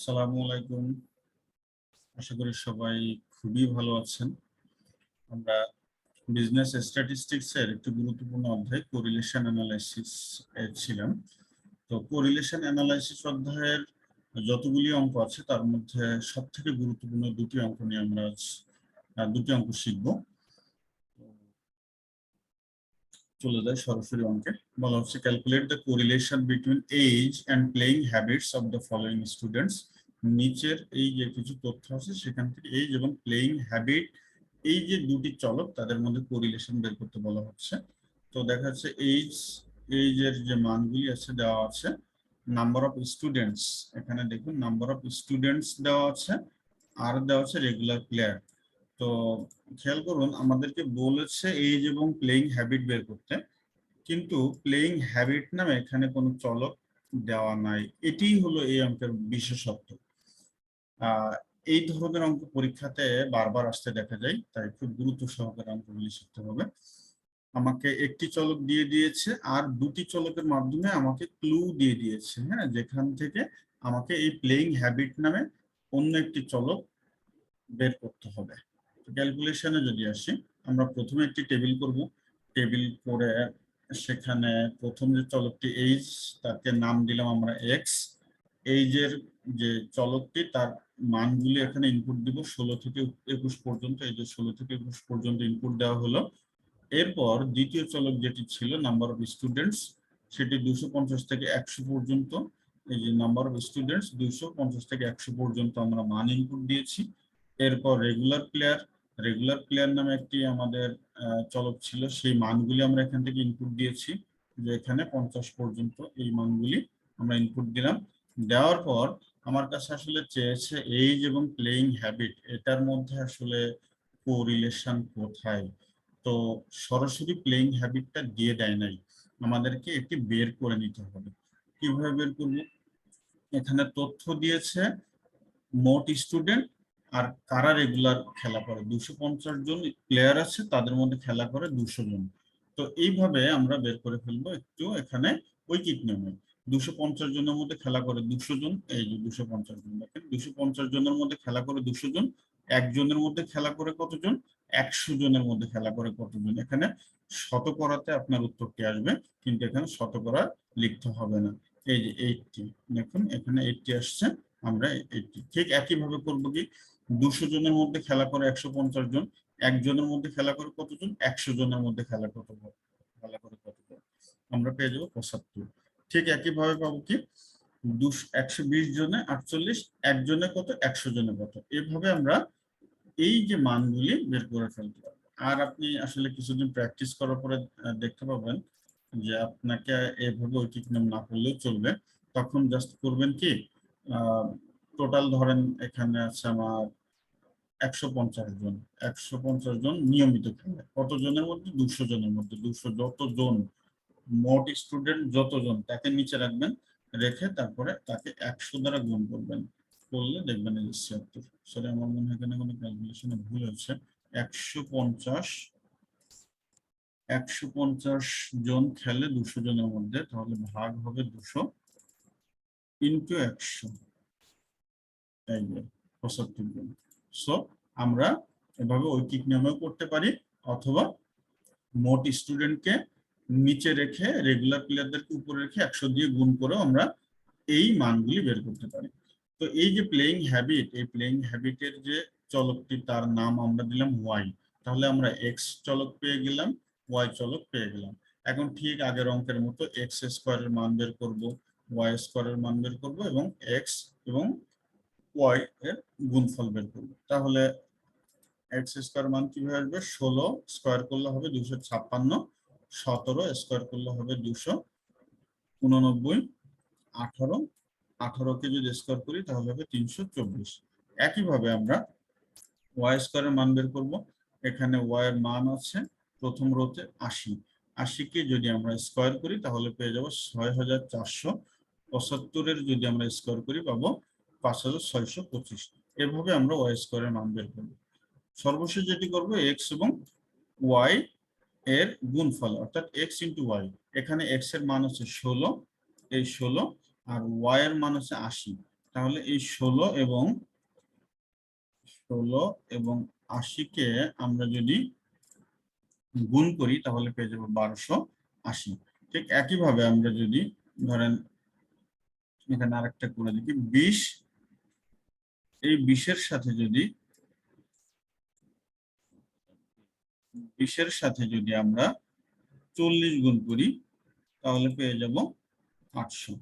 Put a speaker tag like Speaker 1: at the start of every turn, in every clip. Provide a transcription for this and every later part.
Speaker 1: আসসালামু আলাইকুম। আশা করি সবাই খুবই ভালো আছেন। আমরা বিজনেস স্ট্যাটিস্টিক্স এর একটি গুরুত্বপূর্ণ অধ্যায় কোরিলেশন অ্যানালাইসিস এর ছিলাম। তো কোরিলেশন অ্যানালাইসিস অধ্যায়ের যতগুলি অঙ্ক আছে তার মধ্যে সবথেকে গুরুত্বপূর্ণ দুটি অঙ্ক নিয়ে আমরা দুটি অঙ্ক শিখব। চলে যায় সরাসরি অঙ্কে। বলা হচ্ছে calculate the correlation between age and playing habits of the following students. নিচের এই যে কিছু তথ্য আছে সেখান থেকে এজ এবং প্লেইং হ্যাবিট এই যে দুটি চলক তাদের মধ্যে কোরিলেশন বের করতে বলা হচ্ছে। তো দেখা যাচ্ছে এইজের যে মানগুলি আছে দেওয়া আছে, নাম্বার অফ স্টুডেন্টস এখানে দেখুন নাম্বার অফ স্টুডেন্টস দেওয়া আছে, আর দেওয়া আছে রেগুলার প্লেয়ার। তো খেয়াল করুন আমাদেরকে বলেছে এজ এবং প্লেইং হ্যাবিট বের করতে, কিন্তু প্লেইং হ্যাবিট নামে এখানে কোনো চলক দেওয়া নাই। এটিই হলো এই অঙ্কের বিশেষত্ব। এই ধরনের অঙ্ক পরীক্ষাতে বারবার আসতে দেখা যায়, তাই খুব গুরুত্ব সহকারে অঙ্কগুলি শিখতে হবে। আমাকে একটি চলক দিয়ে দিয়েছে আর দুটি চলকের মাধ্যমে আমাকে ক্লু দিয়ে দিয়েছে, হ্যাঁ, যেখান থেকে আমাকে এই প্লেইং হ্যাবিট নামে অন্য একটি চলক বের করতে হবে। ক্যালকুলেশনে যদি আসি, আমরা প্রথমে একটি টেবিল করব। টেবিল করে সেখানে প্রথম যে চলকটি এইজ, তাকে নাম দিলাম আমরা এক্স। এইজের যে চলকটি তার মানগুলি এখানে ইনপুট দিব 16 থেকে 21 পর্যন্ত। এই যে 16 থেকে 21 পর্যন্ত ইনপুট দেওয়া হলো। এরপর দ্বিতীয় চলক যেটি ছিল নাম্বার অফ স্টুডেন্টস, সেটি 250 থেকে 100 পর্যন্ত। এই যে নাম্বার অফ স্টুডেন্টস 250 থেকে 100 পর্যন্ত আমরা মান ইনপুট দিয়েছি। এরপর রেগুলার প্লেয়ার নামে একটি আমাদের চলক ছিল, সেই মানগুলি আমরা এখান থেকে ইনপুট দিয়েছি, যে এখানে 50 পর্যন্ত এই মানগুলি আমরা ইনপুট দিলাম। দেওয়ার পর আমার কাছে আসলে চেয়েছে এইজ এবং প্লেইং হ্যাবিট, এটার মধ্যে আসলে কোরিলেশন কোথায়। তো সরাসরি প্লেইং হ্যাবিটটা দিয়ে দেয় নাই, আমাদেরকে এটি বের করে নিতে হবে। কিভাবে বের করব? এখানে তথ্য দিয়েছে মোট স্টুডেন্ট আর কারা রেগুলার খেলা করে। 250 জন প্লেয়ার আছে, তাদের মধ্যে খেলা করে 200 জন। তো এইভাবে আমরা বের করে ফেলবো একটু এখানে ঐকিক নিয়মে। 250 জনের মধ্যে খেলা করে 200 জন, এই যে 250 জন, দেখেন 250 জনের মধ্যে খেলা করে 200 জন। একজনের মধ্যে খেলা করে কতজন? 100 জনের মধ্যে খেলা করে কতজন। এখানে শতকরাতে আপনার উত্তরটি আসবে, কিন্তু এখানে শতকরা লিখতে হবে না। এই যে 80, দেখুন এখানে 80 আসছে। আমরা ঠিক একইভাবে করবো কি, 200 জনের মধ্যে খেলা করে 150 জন, একজনের মধ্যে খেলা করে কতজন? 100 জনের মধ্যে খেলা করে কতজন? আমরা পেয়ে যাবো 75। ঠিক একইভাবে পাবো কি, 120 জনে 48, একজনে কত? 100 জনে কত? এভাবে আমরা এই যে মানগুলি বের করে ফেলতে পারবো। আর আপনি আসলে কিছুদিন প্র্যাকটিস করার পরে দেখতে পাবেন যে আপনাকে এভাবে ঐকিক নিয়ম না করলেও চলবে। তখন জাস্ট করবেন কি, টোটাল ধরেন এখানে আছে আমার 150 জন। 150 জন নিয়মিত খেলে কতজনের মধ্যে? 200 জনের মধ্যে। 200 যতজন মোট স্টুডেন্ট যতজন, তাকে নিচে রাখবেন, রেখে তারপরে তাকে 100 দ্বারা গুণ করবেন। করলে দেখবেন এই 76। সরি, আমার মনে হয় এখানে কোনো ক্যালকুলেশনে ভুল হচ্ছে। 150 জন খেলে 200 জনের মধ্যে, তাহলে ভাগ হবে 200 ইন্টু 100, এই যে 75 জন। সো আমরা এভাবে ঐকিক নিয়মেও করতে পারি, অথবা মোট স্টুডেন্টকে নিচে রেখে রেগুলার প্লেয়ারদেরকে উপরে রেখে 100 দিয়ে গুণ করেও আমরা এই মানগুলি বের করতে পারি। তো এই যে প্লেইং হ্যাবিট, এই প্লেইং হ্যাবিটের যে চলকটি তার নাম আমরা দিলাম ওয়াই। তাহলে আমরা এক্স চলক পেয়ে গেলাম, ওয়াই চলক পেয়ে গেলাম। এখন ঠিক আগের অঙ্কের মতো এক্স স্কোয়ারের মান বের করব, ওয়াই স্কোয়ারের মান বের করব এবং এক্স এবং ওয়াই এর গুণফল বের করব। তাহলে এক্স স্কোয়ার মান কিভাবে আসবে? 16 স্কোয়ার করলে হবে 256, 17 স্কোয়ার করলে হবে 289, 18, 18কে যদি স্কোয়ার করি তাহলে হবে 324। একইভাবে আমরা ওয়াই স্কোয়ারের মান বের করব। এখানে ওয়াই এর মান আছে প্রথম রোতে 80, 80কে যদি আমরা স্কোয়ার করি তাহলে পেয়ে যাব 6475। এর যদি আমরা স্কোয়ার করি পাবো 5625। এভাবে আমরা ওয়াই স্কোয়ারের মান বের করব। সর্বশেষ যেটি করব, এক্স এবং ওয়াই এর গুণফল, অর্থাৎ এক্স ইন্টু ওয়াই। এখানে এক্স এর মান হচ্ছে 16, এই 16, আর ওয়াই এর মান হচ্ছে 80। তাহলে এই 16 এবং 80-কে আমরা যদি গুণ করি তাহলে পেয়ে যাবো 1280। ঠিক একইভাবে আমরা যদি ধরেন এখানে আরেকটা করে দেখি, 20, এই 20-এর সাথে যদি আমরা 40 গুণ করি তাহলে পেয়ে যাব 800।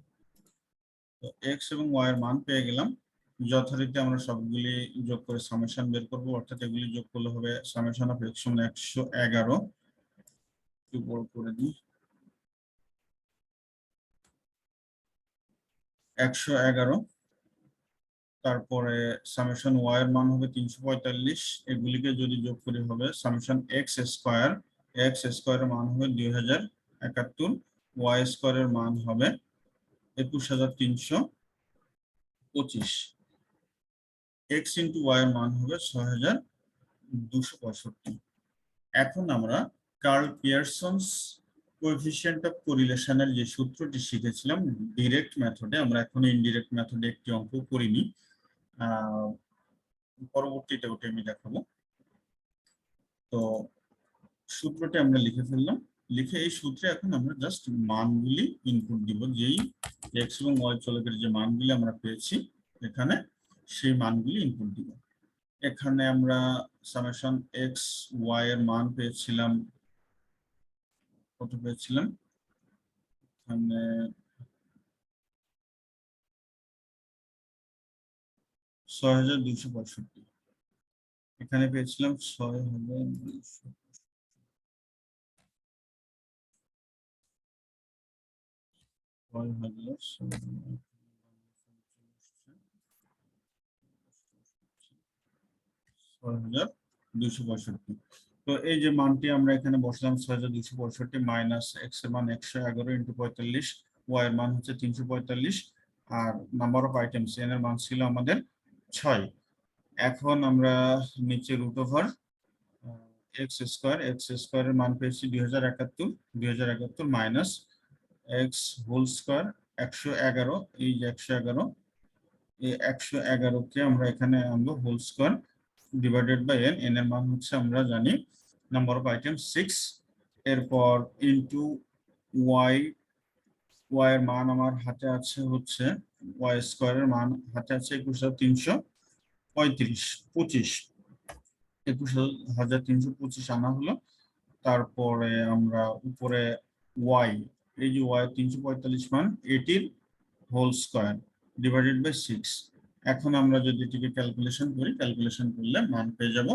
Speaker 1: তো এক্স এবং ওয়াই এর মান পেয়ে গেলাম। যথারীতি আমরা সবগুলি যোগ করে সামেশন বের করব, অর্থাৎ এগুলি যোগ করলে হবে সামেশন অফ এক্স সমান 111, একটু বড় করে দিই, 111। তারপরে সামেশন ওয়াই এর মান হবে 345, এগুলিকে যদি যোগ করি হবে সামেশন এক্স স্কোয়ার, এর মান হবে 2071, ওয়াই স্কোয়ারের মান হবে 21325, এক্স ইন্টু ওয়াই এর মান হবে 6265। এখন আমরা কার্ল পিয়ারসনস কোএফিসিয়েন্ট অফ কোরিলেশনের যে সূত্রটি শিখেছিলাম ডিরেক্ট মেথডে, আমরা এখন ইনডিরেক্ট মেথডে একটি অঙ্ক করিনি, পরবর্তীতে ওটা আমি দেখাবো। তো সূত্রটি আমরা লিখে ফেললাম, লিখে এই সূত্রে এখন আমরা জাস্ট মানগুলি ইনপুট দিব, যেই এক্স এবং ওয়াই চলকের যে মানগুলি আমরা পেয়েছি এখানে, সেই মানগুলি ইনপুট দিব। এখানে আমরা সামেশন এক্স ওয়াই এর মান পেয়েছিলাম, কত পেয়েছিলাম এখানে, 6265। এখানে পেয়েছিলাম 6200, 6265। তো এই যে মানটি আমরা এখানে বসলাম 6265 মাইনাস এক্স এর মান 111 ইন্টু 45, ওয়াই এর মান হচ্ছে 345, আর নাম্বার অফ আইটেমস এন এর মান ছিল আমাদের 6। এখন আমরা নিচে রুট ওভার এক্স স্কোয়ারের মান পেয়েছি 2071 মাইনাস এক্স হোল স্কোয়ার 111, এই যে 111, এই 111-কে আমরা এখানে আনবো whole square divided by N, N এর মান হচ্ছে আমরা জানি নাম্বার অফ আইটেম 6, এরপর ইনটু ওয়াই, ওয়াই এর মান আমার হাতে আছে হচ্ছে, ওয়াই স্কোয়ারের মান হাতে আছে 21325, 21325 আনা হলো। তারপরে আমরা উপরে ওয়াই, এই যে ওয়াই 345 মান, এটির হোল স্কোয়ার ডিভাইডেড বাই 6। এখন আমরা যদি এটিকে ক্যালকুলেশন করি, ক্যালকুলেশন করলে মান পেয়ে যাব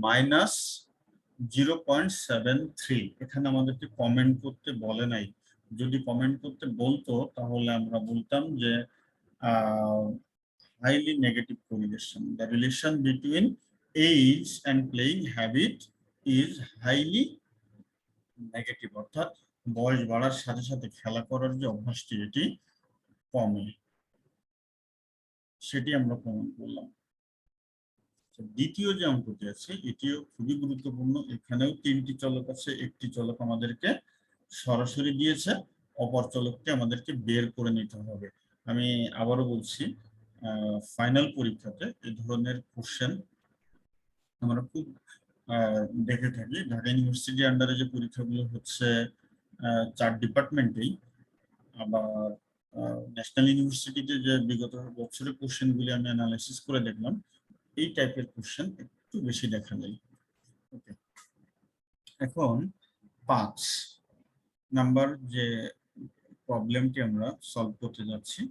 Speaker 1: -0.73। এখানে আমাদেরকে কমেন্ট করতে বলে নাই, যদি কমেন্ট করতে বলতো তাহলে আমরা বলতাম যে highly negative correlation, the relation between age and playing habit is highly negative, অর্থাৎ বয়স বাড়ার সাথে সাথে খেলা করার যে অভ্যাসটি এটি কমে, সেটি আমরা প্রমাণ করলাম। দ্বিতীয় যে অঙ্কটি আছে এটিও খুবই গুরুত্বপূর্ণ, এখানেও 3টি চলক আছে, একটি চলক আমাদেরকে সরাসরি দিয়েছে, অপর চলকটি আমাদেরকে বের করে নিতে হবে। আমি আবারও বলছি, ফাইনাল পরীক্ষাতে এই ধরনের কোশ্চেন আমরা খুব দেখে থাকি। ঢাকা ইউনিভার্সিটি আন্ডারে যে পরীক্ষাগুলো হচ্ছে 4 ডিপার্টমেন্টেই, আবার ন্যাশনাল ইউনিভার্সিটিতে যে বিগত বছরের কোশ্চেনগুলি আমি অ্যানালাইসিস করে দেখলাম, এই টাইপের কোশ্চেন একটু বেশি দেখা যায়। ওকে, এখন 5 নাম্বার যে প্রবলেমটি আমরা সলভ করতে যাচ্ছি,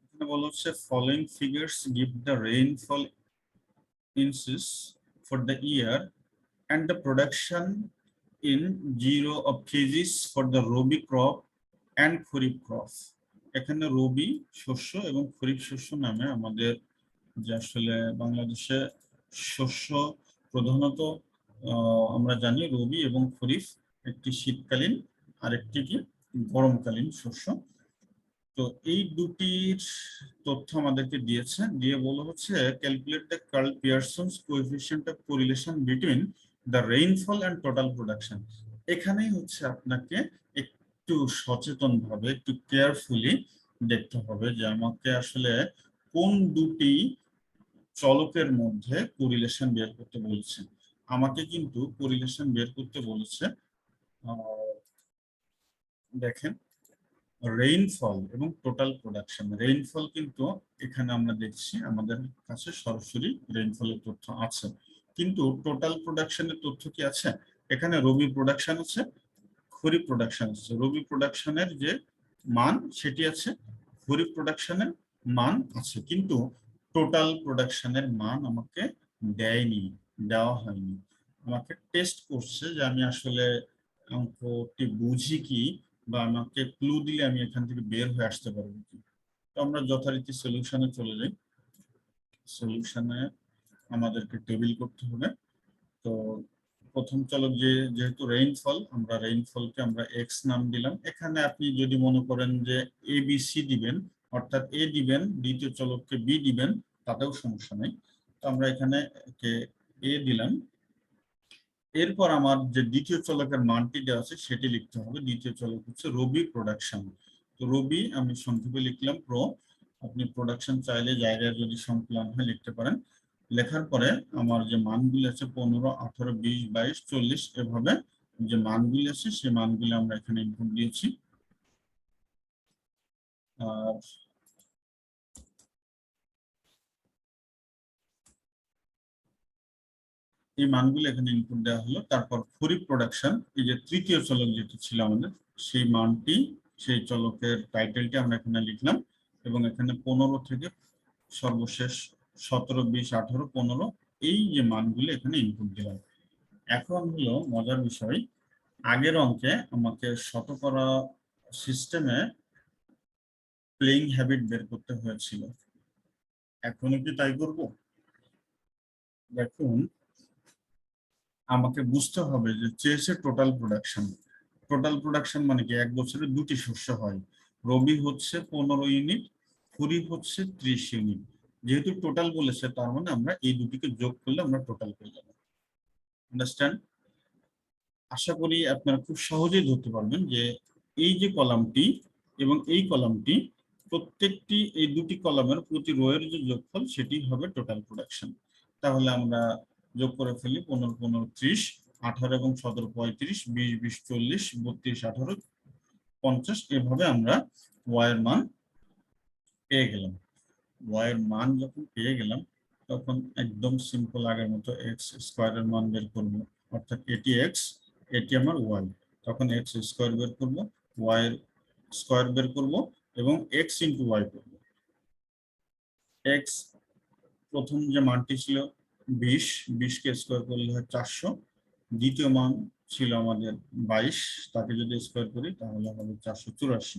Speaker 1: এখানে বলা হচ্ছে following figures give the rainfall inches for the year and the production in 0 of kgs for the rabi crop and kharif crop। এখানে রবি শস্য এবং খরিফ শস্য নামে আমাদের যে আসলে বাংলাদেশে শস্য প্রধানত আমরা জানি রবি এবং খরিফ, একটি শীতকালীন আর একটি কি গরমকালীন শস্য। তো এই দুটির তথ্য আমাদেরকে দিয়েছে, দিয়ে বলা হচ্ছে calculate the Karl Pearson's coefficient of correlation between the rainfall and total production. এখানেই হচ্ছে আপনাকে একটু সচেতন ভাবে, একটু কেয়ারফুলি দেখতে হবে যে আমাকে আসলে কোন দুটি চলকের মধ্যে কোরিলেশন বের করতে বলেছে। আমাকে কিন্তু কোরিলেশন বের করতে বলেছে, দেখেন, রেইনফল এবং টোটাল প্রোডাকশন। রেইনফল কিন্তু এখানে আমরা দেখছি আমাদের কাছে সরাসরি রেইনফলের তথ্য আছে, কিন্তু টোটাল প্রোডাকশনের তথ্য কি আছে? এখানে রবি প্রোডাকশন আছে, খরিফ প্রোডাকশন আছে। রবি প্রোডাকশনের যে মান সেটি আছে, খরিফ প্রোডাকশনের মান আছে, কিন্তু টোটাল প্রোডাকশনের মান আমাকে দেয়নি, দেওয়া হয়নি। আমাকে টেস্ট করছে যে আমি আসলে অঙ্কটি বুঝি কি, বা আমাকে ক্লু দিলে আমি এখান থেকে বের হয়ে আসতে পারবো কি। তো আমরা যথারীতি সলিউশনে চলে যাই। সলিউশনে আমাদেরকে টেবিল করতে হবে। তো প্রথম চলক যেহেতু রেইনফল, আমরা রেইনফলকে আমরা এক্স নাম দিলাম। এখানে আপনি যদি মনে করেন যে এ বি সি দিবেন, অর্থাৎ এ দিবেন, দ্বিতীয় চলককে বি দিবেন, তাতেও সমস্যা নেই। তো আমরা এখানে এ দিলাম। এরপর আমার যে দ্বিতীয় চলকের মানটি দেওয়া আছে সেটি লিখতে হবে। দ্বিতীয় চলক হচ্ছে রবি প্রোডাকশন। তো রবি আমি সংক্ষেপে লিখলাম প্রো। আপনি প্রোডাকশন চাইলে জায়গায় যদি সংকলন হয়ে লিখতে পারেন। লেখার পরে আমার যে মানগুলি আছে 15, 18, 20, 22, 40, এভাবে যে মানগুলি আছে সেই মানগুলি আমরা এখানে ইনপুট দিয়েছি। আর এই মানগুলো এখানে ইনপুট দেওয়া হলো। তারপর খরিফ প্রোডাকশন, এই যে তৃতীয় চলক যেটি ছিল আমাদের, সেই মানটি, সেই চলকের টাইটেলটি আমরা এখানে লিখলাম, এবং এখানে 15 থেকে সর্বশেষ 17, 20, 18, 15 এই যে মানগুলো এখানে ইনপুট দিলাম। এখন হলো মজার বিষয়, আগের অঙ্কে আমাকে শতকরা সিস্টেমে প্লেইং হ্যাবিট বের করতে হয়েছিল, এখনো কি তাই করব? দেখুন, আমাকে বুঝতে হবে যে চেয়েছে টোটাল প্রোডাকশন। টোটাল প্রোডাকশন মানে কি, এক বছরে দুটি শস্য হয়। রবি হচ্ছে 15 ইউনিট, খরিফ হচ্ছে 30 ইউনিট। যেহেতু টোটাল বলেছে, তার মানে আমরা এই দুটিকে যোগ করলে আমরা টোটাল পেয়ে যাবো। আন্ডারস্ট্যান্ড? আশা করি আপনারা খুব সহজেই ধরতে পারবেন যে এই যে কলামটি এবং এই কলামটি, প্রত্যেকটি এই দুটি কলামের প্রতি রো এর যে যোগফল সেটি হবে টোটাল প্রোডাকশন। তাহলে আমরা যোগ করে ফেলি, 15, 15, 30, 18 এবং 17, 35, 20, 20, 40, 32, 18, 50, এভাবে আমরা ওয়াই এর মান পেয়ে গেলাম। ওয়াই এর মান যখন পেয়ে গেলাম, তখন একদম সিম্পল আগের মতো এক্স স্কোয়ারের মান বের করব, অর্থাৎ এটি এক্স, এটি আমার ওয়াই। তখন এক্স স্কোয়ার বের করব, ওয়াই এর স্কোয়ার বের করব, এবং এক্স ইন্টু ওয়াই করব। এক্স প্রথম যে মানটি ছিল 20, 20কে স্কোয়ার করলে হয় 400। দ্বিতীয় মান ছিল আমাদের 22, তাকে যদি স্কোয়ার করি তাহলে হবে 484।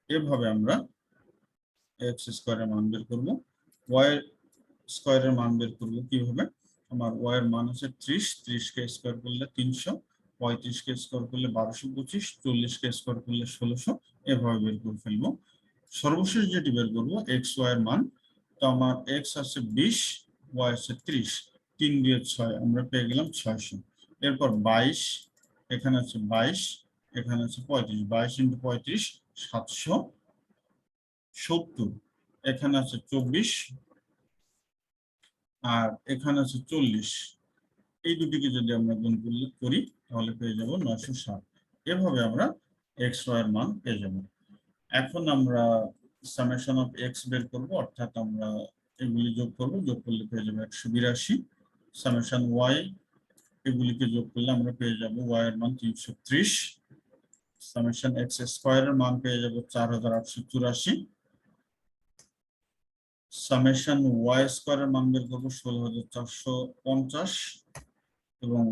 Speaker 1: এভাবে আমরা এক্স স্কোয়ারের মান বের করব। ওয়াই স্কোয়ারের মান বের করবো কিভাবে? আমার ওয়াই এর মান হচ্ছে 30, 30কে স্কোয়ার করলে 300, 35কে স্কোয়ার করলে 1225, 40কে স্কোয়ার করলে 1600, এভাবে বের করে ফেলবো। সর্বশেষ যেটি বের করবো এক্স ওয়াই এর মান। তো আমার এক্স আছে 20, ওয়াই আছে 30, 3 দিয়ে 6, আমরা পেয়ে গেলাম 600। এরপর 22, এখানে আছে 22, এখানে আছে 35, 22 ইন্টু 35, 770, এখানে আছে 24, আর এখানে আছে 40। এই দুটিকে যদি আমরা গুণ করি তাহলে পেয়ে যাব 960। এভাবে আমরা এক্স ওয়াই এর মান পেয়ে যাব। এখন আমরা সামেশন অফ এক্স বের করব, অর্থাৎ আমরা এগুলি যোগ করব, যোগ করলে পেয়ে যাবো 182। সামেশন ওয়াই, এগুলিকে যোগ করলে আমরা পেয়ে যাব ওয়াই এর মান 330। সামেশন এক্স স্কোয়ারের মান পেয়ে যাব 4884। সামেশন ওয়াই স্কোয়ারের মান বের করবো 16450, এবং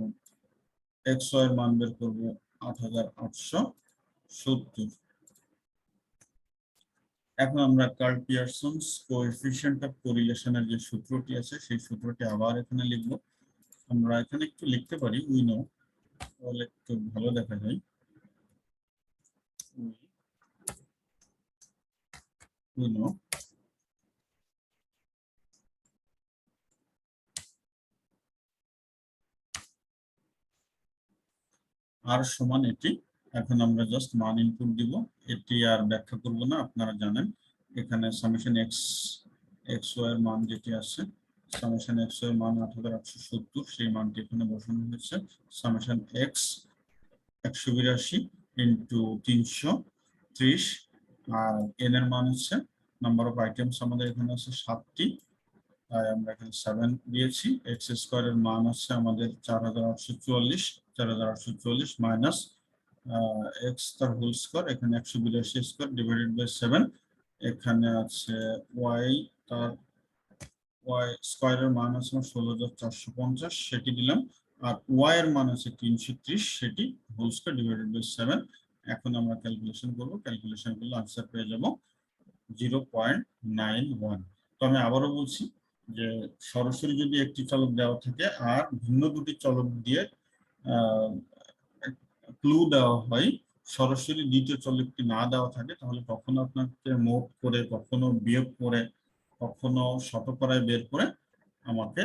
Speaker 1: এক্স ওয়াই এর মান বের করবো 8870। এখন আমরা কার্ল পিয়ারসনস কোএফিসিয়েন্ট অফ কোরিলেশনের যে সূত্রটি আছে সেই সূত্রটি আবার এখানে লিখব। আমরা এখানে একটু লিখতে পারি উই নো, তাহলে একটু ভালো দেখা যায়। উই নো আর সমান এটি। এখন আমরা জাস্ট মান ইনপুট দিব, এটি আর ব্যাখ্যা করব না, আপনারা জানেন। এখানে সামেশন এক্স ওয়াই এর মান যেটি আছে, সামেশন এক্স ওয়াই এর মান 8870, সেই মানটি এখানে বসানো হয়েছে। সামেশন এক্স 182 ইন্টু 330, আর এন এর মান হচ্ছে নাম্বার অফ আইটেমস আমাদের এখানে আছে 7টি, তাই আমরা এখানে 7 দিয়েছি। এক্স স্কোয়ার এর মান আছে আমাদের 4844 মাইনাস এক্স তার হোল স্কোয়ার, এখানে 182 স্কোয়ার ডিভাইডেড বাই 7। এখানে আছে ওয়াই তার ওয়াই স্কোয়ারের মান আছে 16450, সেটি দিলাম। আর ওয়াই এর মান আছে 330, সেটি হোল স্কোয়ার ডিভাইডেড বাই 7। এখন আমরা ক্যালকুলেশন করবো, ক্যালকুলেশন করলে আনসার পেয়ে যাব 0.91। তো আমি আবারও বলছি যে সরাসরি যদি একটি চলক দেওয়া থাকে আর ভিন্ন দুটি চলক দিয়ে ক্লু দেওয়া হয়, সরাসরি দ্বিতীয় চলকটি না দেওয়া থাকে, তাহলে কখনো আপনাকে মোট করে, কখনো বিয়োগ করে, কখনো শতকরায় বের করে আমাকে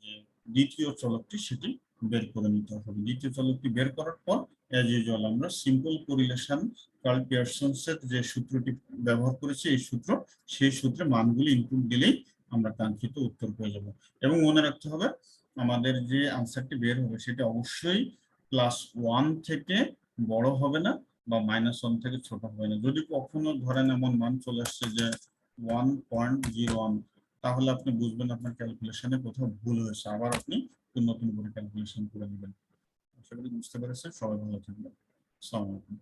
Speaker 1: যে দ্বিতীয় চলকটি সেটি বের করে নিতে হবে। দ্বিতীয় চলকটি বের করার পর অ্যাজ ইউজুয়াল আমরা সিম্পল কোরিলেশন কার্ল পিয়ারসনের যে সূত্রটি ব্যবহার করেছি, এই সূত্র, সেই সূত্রে মানগুলি ইনপুট দিলেই আমরা কাঙ্ক্ষিত উত্তর পেয়ে যাব। এবং মনে রাখতে হবে আমাদের যে আনসারটি বের হবে সেটা অবশ্যই +1 থেকে বড় হবে না বা -1 থেকে ছোট হবে না। যদি কখনো ধরেন এমন মান চলে আসছে যে 1.01, তাহলে আপনি বুঝবেন আপনার ক্যালকুলেশনে কোথাও ভুল হয়েছে, আবার আপনি নতুন করে ক্যালকুলেশন করে নেবেন। আশা করি বুঝতে পেরেছেন। সবাই ভালো থাকবেন। আসসালামু আলাইকুম।